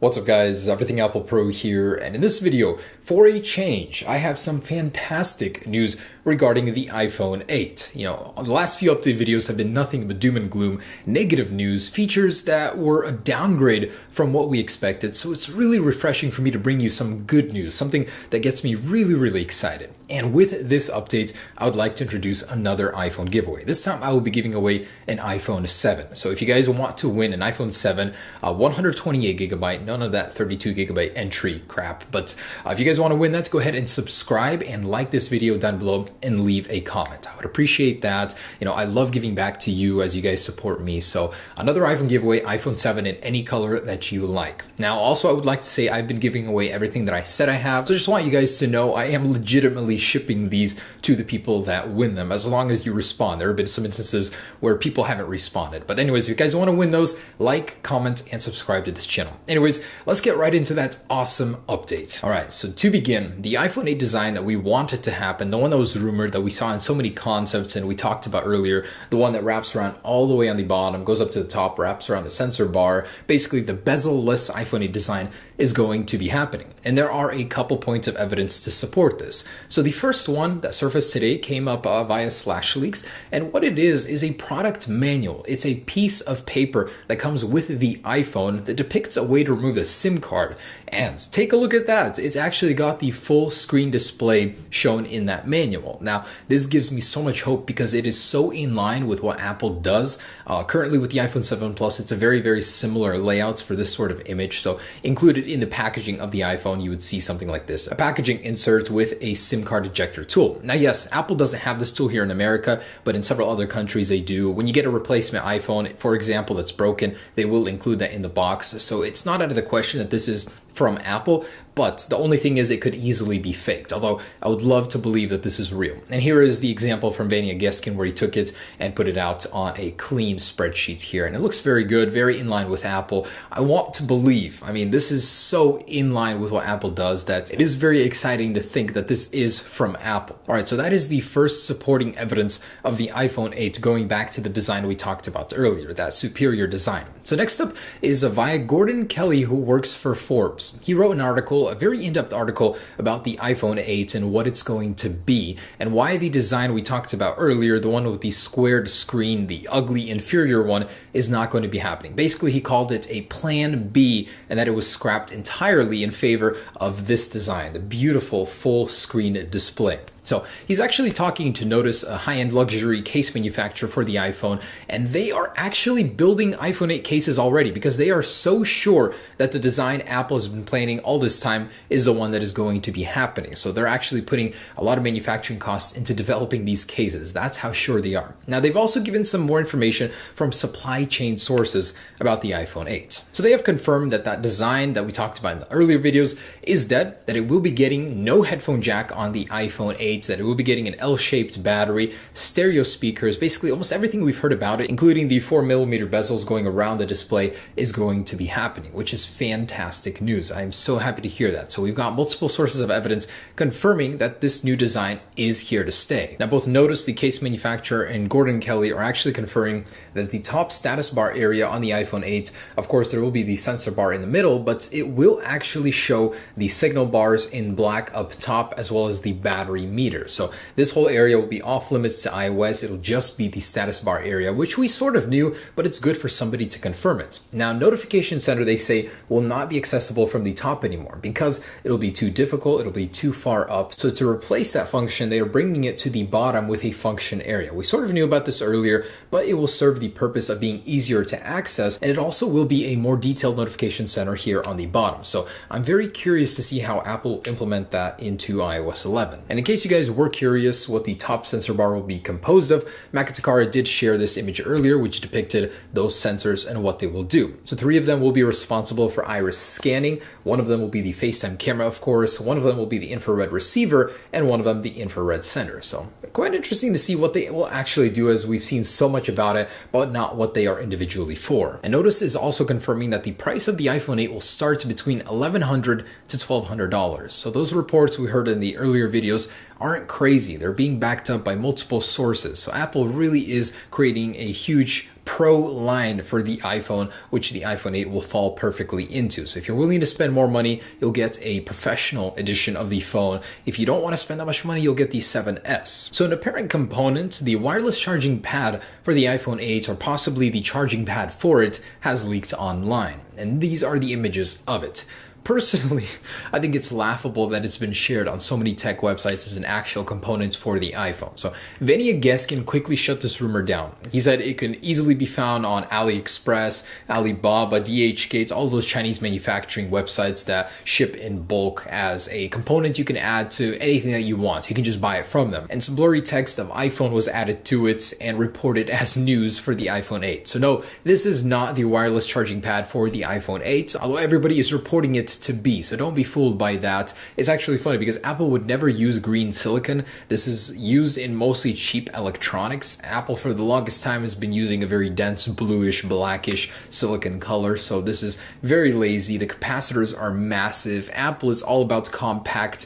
What's up guys, Everything Apple Pro here, and in this video, for a change, I have some fantastic news regarding the iPhone 8. The last few update videos have been nothing but doom and gloom, negative news, features that were a downgrade from what we expected, so it's really refreshing for me to bring you some good news, something that gets me really excited. And with this update, I would like to introduce another iPhone giveaway. This time I will be giving away an iPhone 7. So if you guys want to win an iPhone 7, 128GB, none of that 32GB entry crap. But if you guys want to win that, go ahead and subscribe and like this video down below and leave a comment. I would appreciate that. I love giving back to you as you guys support me. So another iPhone giveaway, iPhone 7 in any color that you like. Now, also I would like to say I've been giving away everything that I said I have. So I just want you guys to know I am legitimately shipping these to the people that win them, as long as you respond. There have been some instances where people haven't responded. But anyways, if you guys want to win those, like, comment, and subscribe to this channel. Anyways, let's get right into that awesome update. All right, so to begin, the iPhone 8 design that we wanted to happen, the one that was rumored, that we saw in so many concepts and we talked about earlier, the one that wraps around all the way on the bottom, goes up to the top, wraps around the sensor bar, basically the bezel-less iPhone 8 design is going to be happening. And there are a couple points of evidence to support this. So the first one that surfaced today came up via /leaks, and what it is a product manual. It's a piece of paper that comes with the iPhone that depicts a way to remove the SIM card. And take a look at that. It's actually got the full screen display shown in that manual. Now, this gives me so much hope because it is so in line with what Apple does. Currently with the iPhone 7 Plus, it's a very similar layouts for this sort of image. So included in the packaging of the iPhone, you would see something like this. A packaging insert with a SIM card ejector tool. Now, yes, Apple doesn't have this tool here in America, but in several other countries they do. When you get a replacement iPhone, for example, that's broken, they will include that in the box. So it's not out of the question that this is from Apple, but the only thing is it could easily be faked, although I would love to believe that this is real. And here is the example from Vania Geskin where he took it and put it out on a clean spreadsheet here, and it looks very good, very in line with Apple. I want to believe, this is so in line with what Apple does that it is very exciting to think that this is from Apple. All right, so that is the first supporting evidence of the iPhone 8 going back to the design we talked about earlier, that superior design. So next up is via Gordon Kelly, who works for Forbes. He wrote an article, a very in-depth article about the iPhone 8 and what it's going to be and why the design we talked about earlier, the one with the squared screen, the ugly inferior one, is not going to be happening. Basically, he called it a plan B and that it was scrapped entirely in favor of this design, the beautiful full screen display. So he's actually talking to Notice, a high-end luxury case manufacturer for the iPhone, and they are actually building iPhone 8 cases already because they are so sure that the design Apple has been planning all this time is the one that is going to be happening. So they're actually putting a lot of manufacturing costs into developing these cases. That's how sure they are. Now, they've also given some more information from supply chain sources about the iPhone 8. So they have confirmed that that design that we talked about in the earlier videos is dead, that it will be getting no headphone jack on the iPhone 8, that it will be getting an L-shaped battery, stereo speakers, basically almost everything we've heard about it, including the 4mm bezels going around the display, is going to be happening, which is fantastic news. I'm so happy to hear that. So we've got multiple sources of evidence confirming that this new design is here to stay. Now, both Notice, the case manufacturer, and Gordon Kelly are actually confirming that the top status bar area on the iPhone 8, of course, there will be the sensor bar in the middle, but it will actually show the signal bars in black up top as well as the battery meter. So this whole area will be off limits to iOS. It'll just be the status bar area, which we sort of knew, but it's good for somebody to confirm it. Now, Notification Center, they say, will not be accessible from the top anymore because it'll be too difficult, it'll be too far up. So to replace that function, they are bringing it to the bottom with a function area. We sort of knew about this earlier, but it will serve the purpose of being easier to access, and it also will be a more detailed Notification Center here on the bottom. So I'm very curious to see how Apple will implement that into iOS 11. And in case you guys were curious what the top sensor bar will be composed of, Makatakara did share this image earlier, which depicted those sensors and what they will do. So 3 of them will be responsible for iris scanning, one of them will be the FaceTime camera, of course, one of them will be the infrared receiver, and one of them the infrared sender. So quite interesting to see what they will actually do, as we've seen so much about it, but not what they are individually for. And Notice is also confirming that the price of the iPhone 8 will start between $1,100 to $1,200. So those reports we heard in the earlier videos aren't crazy. They're being backed up by multiple sources. So Apple really is creating a huge Pro line for the iPhone, which the iPhone 8 will fall perfectly into. So if you're willing to spend more money, you'll get a professional edition of the phone. If you don't want to spend that much money, you'll get the 7S. So an apparent component, the wireless charging pad for the iPhone 8, or possibly the charging pad for it, has leaked online. And these are the images of it. Personally, I think it's laughable that it's been shared on so many tech websites as an actual component for the iPhone. So Venia Geskin quickly shut this rumor down. He said it can easily be found on AliExpress, Alibaba, DHgate, all those Chinese manufacturing websites that ship in bulk as a component you can add to anything that you want. You can just buy it from them. And some blurry text of iPhone was added to it and reported as news for the iPhone 8. So no, this is not the wireless charging pad for the iPhone 8, although everybody is reporting it to be, so don't be fooled by that. It's actually funny because Apple would never use green silicon. This is used in mostly cheap electronics. Apple for the longest time has been using a very dense bluish blackish silicon color, so this is very lazy. The capacitors are massive. Apple is all about compact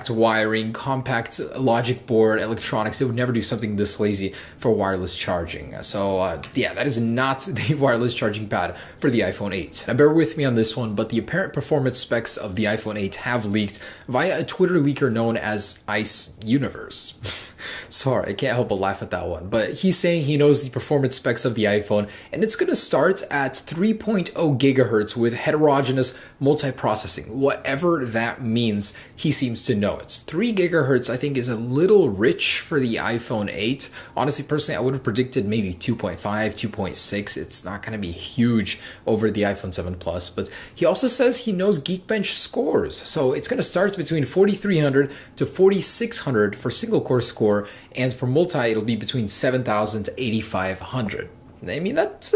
wiring, compact logic board electronics. They would never do something this lazy for wireless charging. So yeah, that is not the wireless charging pad for the iPhone 8. Now bear with me on this one, but the apparent performance specs of the iPhone 8 have leaked via a Twitter leaker known as Ice Universe. Sorry, I can't help but laugh at that one. But he's saying he knows the performance specs of the iPhone, and it's going to start at 3.0 gigahertz with heterogeneous multiprocessing. Whatever that means, he seems to know it. 3 gigahertz, I think, is a little rich for the iPhone 8. Honestly, personally, I would have predicted maybe 2.5, 2.6. It's not going to be huge over the iPhone 7 Plus. But he also says he knows Geekbench scores. So it's going to start between 4,300 to 4,600 for single core score, and for multi it'll be between 7,000 to 8,500. I mean, that's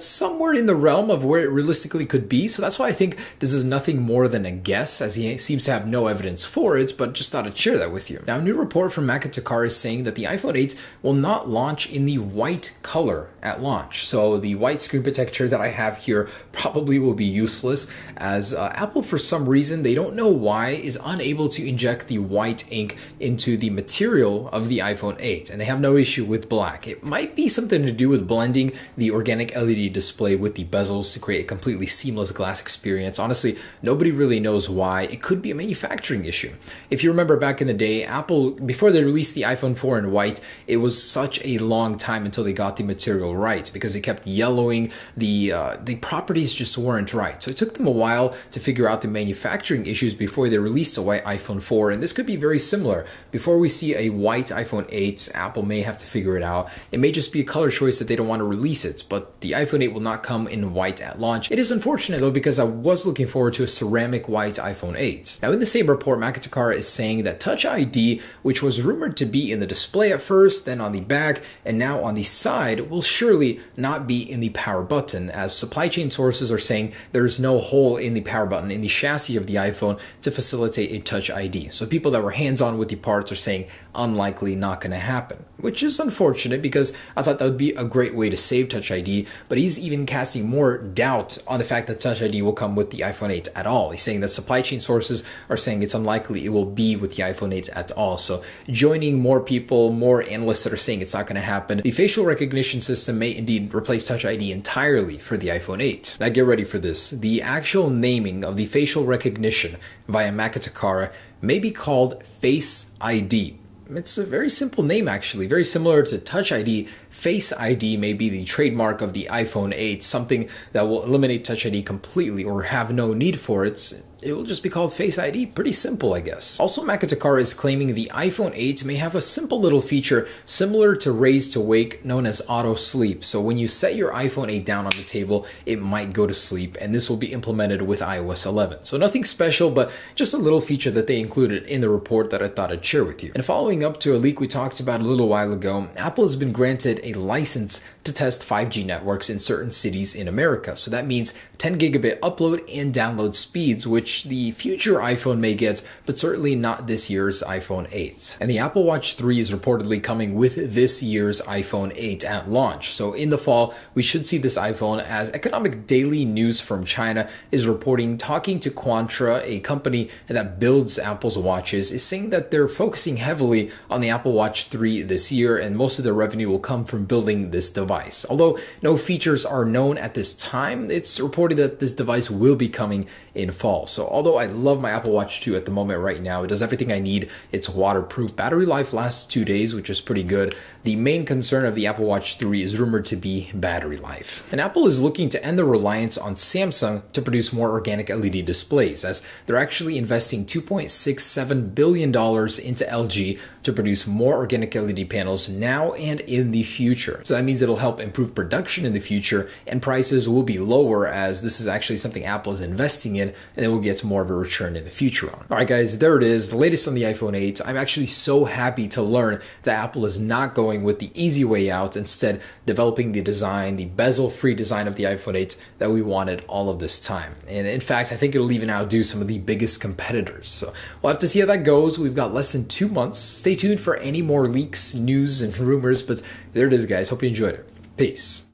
somewhere in the realm of where it realistically could be. So that's why I think this is nothing more than a guess, as he seems to have no evidence for it, but just thought I'd share that with you. Now, a new report from Makatakar is saying that the iPhone 8 will not launch in the white color at launch. So the white screen protector that I have here probably will be useless, as Apple, for some reason, they don't know why, is unable to inject the white ink into the material of the iPhone 8. And they have no issue with black. It might be something to do with blending the organic LED display with the bezels to create a completely seamless glass experience. Honestly, nobody really knows why. It could be a manufacturing issue. If you remember back in the day, Apple, before they released the iPhone 4 in white, it was such a long time until they got the material right, because it kept yellowing. The properties just weren't right. So it took them a while to figure out the manufacturing issues before they released a white iPhone 4. And this could be very similar. Before we see a white iPhone 8, Apple may have to figure it out. It may just be a color choice that they don't want to release it, but the iPhone 8 will not come in white at launch. It is unfortunate though, because I was looking forward to a ceramic white iPhone 8. Now in the same report, Makatakara is saying that Touch ID, which was rumored to be in the display at first, then on the back, and now on the side, will surely not be in the power button, as supply chain sources are saying there is no hole in the power button in the chassis of the iPhone to facilitate a Touch ID. So people that were hands-on with the parts are saying unlikely, not going to happen, which is unfortunate, because I thought that would be a great way to save Touch ID. But he's even casting more doubt on the fact that Touch ID will come with the iPhone 8 at all. He's saying that supply chain sources are saying it's unlikely it will be with the iPhone 8 at all. So joining more people, more analysts that are saying it's not going to happen. The facial recognition system may indeed replace Touch ID entirely for the iPhone 8. Now get ready for this. The actual naming of the facial recognition via Makatakara may be called Face ID. It's a very simple name, actually, very similar to Touch ID. Face ID may be the trademark of the iPhone 8, something that will eliminate Touch ID completely or have no need for it. It will just be called Face ID. Pretty simple, I guess. Also, Makatakara is claiming the iPhone 8 may have a simple little feature similar to Raise to Wake, known as Auto Sleep. So when you set your iPhone 8 down on the table, it might go to sleep, and this will be implemented with iOS 11. So nothing special, but just a little feature that they included in the report that I thought I'd share with you. And following up to a leak we talked about a little while ago, Apple has been granted a license to test 5G networks in certain cities in America. So that means 10 gigabit upload and download speeds, which the future iPhone may get, but certainly not this year's iPhone 8. And the Apple Watch 3 is reportedly coming with this year's iPhone 8 at launch. So in the fall, we should see this iPhone, as Economic Daily News from China is reporting, talking to Quantra, a company that builds Apple's watches, is saying that they're focusing heavily on the Apple Watch 3 this year, and most of their revenue will come from from building this device. Although no features are known at this time, it's reported that this device will be coming in fall. So although I love my Apple Watch 2 at the moment right now, it does everything I need. It's waterproof. Battery life lasts 2 days, which is pretty good. The main concern of the Apple Watch 3 is rumored to be battery life. And Apple is looking to end the reliance on Samsung to produce more organic LED displays, as they're actually investing $2.67 billion into LG to produce more organic LED panels now and in the future. So that means it'll help improve production in the future, and prices will be lower, as this is actually something Apple is investing in, and it will get more of a return in the future on. All right, guys, there it is, the latest on the iPhone 8. I'm actually so happy to learn that Apple is not going with the easy way out, instead developing the design, the bezel-free design of the iPhone 8 that we wanted all of this time. And in fact, I think it'll even outdo some of the biggest competitors. So we'll have to see how that goes. We've got less than 2 months. Stay tuned for any more leaks, news, and rumors, but there it is, guys. Hope you enjoyed it. Peace.